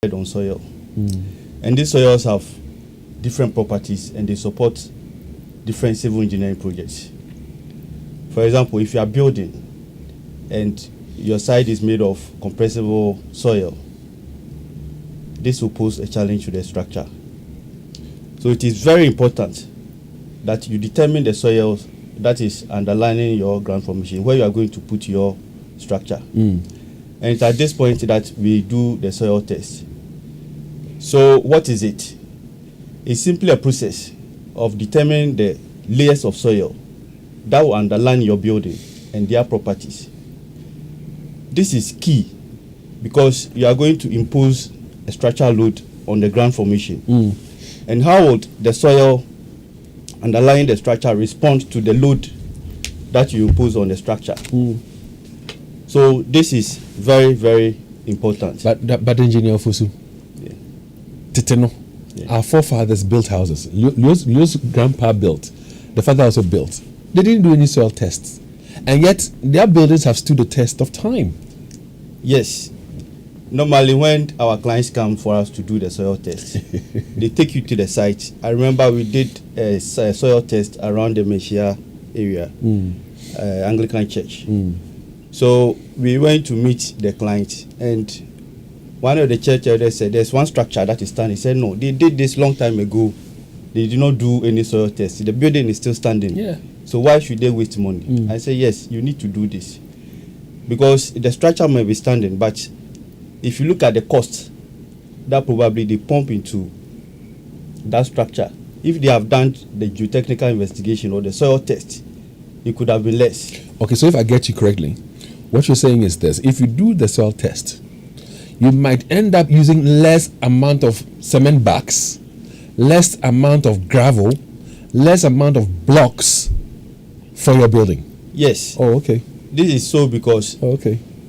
on soil. And these soils have different properties and they support different civil engineering projects. For example, if you are building and your site is made of compressible soil, this will pose a challenge to the structure. So it is very important that you determine the soil that is underlying your ground formation, where you are going to put your structure. And it's at this point that we do the soil test. So what is it? It's simply a process of determining the layers of soil that will underline your building and their properties. This is key because you are going to impose a structural load on the ground formation. And how would the soil underlying the structure respond to the load that you impose on the structure? So this is very, very important. But Engineer Ofosu, our forefathers built houses. Leo's grandpa built. The father also built. They didn't do any soil tests. And yet, their buildings have stood the test of time. Yes. Normally, when our clients come for us to do the soil test, they take you to the site. I remember we did a soil test around the Meshia area, Anglican Church. So we went to meet the client, and one of the church elders said, there's one structure that is standing. He said, no, they did this long time ago. They did not do any soil test. The building is still standing. So why should they waste money? I said, yes, you need to do this. Because the structure may be standing, but if you look at the cost that probably they pump into that structure, if they have done the geotechnical investigation or the soil test, it could have been less. Okay, so if I get you correctly, what you're saying is this: if you do the soil test, you might end up using less amount of cement bags, less amount of gravel, less amount of blocks for your building. Yes. Oh, okay. This is so because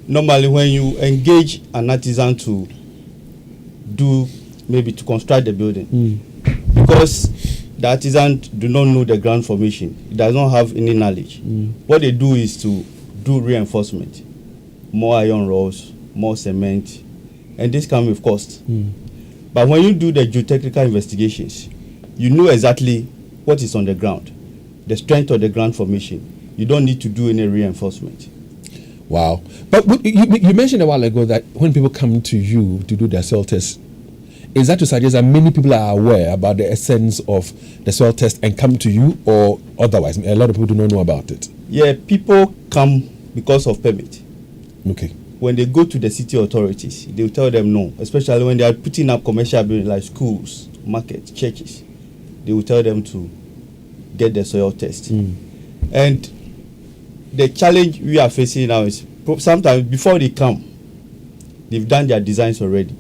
normally when you engage an artisan to do, maybe to construct the building, because the artisan do not know the ground formation, he does not have any knowledge. What they do is to do reinforcement, more iron rods, more cement, and this comes with cost. But when you do the geotechnical investigations, you know exactly what is on the ground, the strength of the ground formation. You don't need to do any reinforcement. Wow. But you mentioned a while ago that when people come to you to do their soil test, is that to suggest that many people are aware about the essence of the soil test and come to you, or otherwise? A lot of people do not know about it. Yeah, people come because of permit. Okay. When they go to the city authorities, they will tell them no, especially when they are putting up commercial buildings like schools, markets, churches. They will tell them to get the soil test. And the challenge we are facing now is sometimes before they come, they've done their designs already.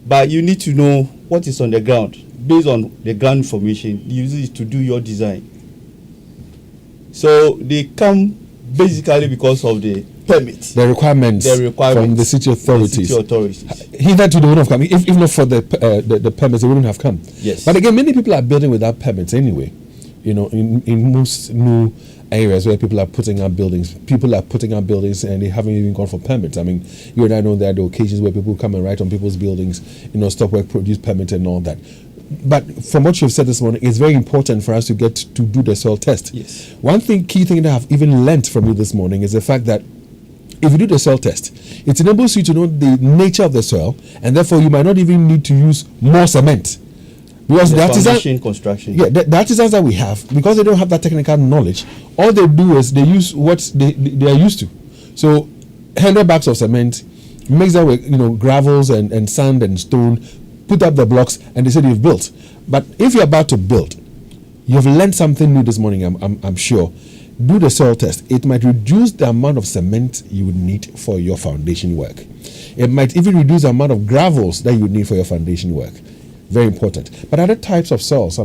But you need to know what is on the ground. Based on the ground formation, you use it to do your design. So they come basically because of the permits. The requirements from the city authorities. Hitherto they wouldn't have come. If not for the permits, they wouldn't have come. Yes. But again, many people are building without permits anyway. You know, in most new areas where people are putting up buildings and they haven't even gone for permits. I mean, you and I know there are the occasions where people come and write on people's buildings, stop work, produce permit and all that. But from what you've said this morning, it's very important for us to get to do the soil test. Yes. One key thing that I've even learnt from you this morning is the fact that if you do the soil test, it enables you to know the nature of the soil, and therefore you might not even need to use more cement. Because the artisan construction. Yeah, the artisans that we have, because they don't have that technical knowledge, all they do is they use what they are used to. So 100 bags of cement, mix that with gravels and sand and stone, put up the blocks, and they say you've built. But if you're about to build, you've learned something new this morning, I'm sure. Do the soil test. It might reduce the amount of cement you would need for your foundation work. It might even reduce the amount of gravels that you would need for your foundation work. Very important. But other types of soils,